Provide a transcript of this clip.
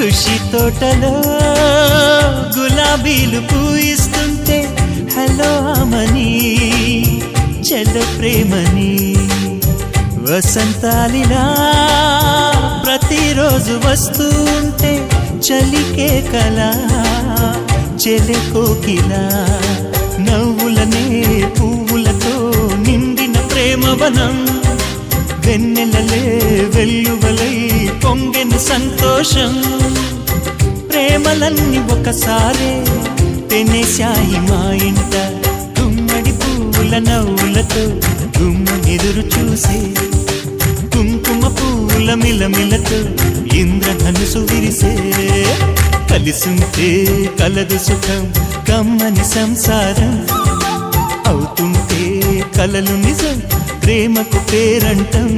ఖుషి తోటలో గులాబీలు పూయిస్తుంటే హలో అమని చెల్ల ప్రేమని వసంతాలిలా ప్రతిరోజు వస్తూ ఉంటే చలికే కలా చెలె కోకిలా నవ్వులనే పువ్వులతో నిండిన ప్రేమవనం వెన్నెలలే వెల్లువలై పొంగెన సంతోషం ప్రేమలన్నీ ఒకసారే తెనేశాయి మా ఇంట గుమ్మడి పువ్వుల నవ్వులతో గుమ్మెదురు చూసే కుంకుమ పువ్వుల మిలమిలతో ఇంద్రధనుసు విరిసే కలిసుంటే కలదు సుఖం కమ్మని సంసారం అవుతుంటే కలలు నిజం ప్రేమకు పేరంటం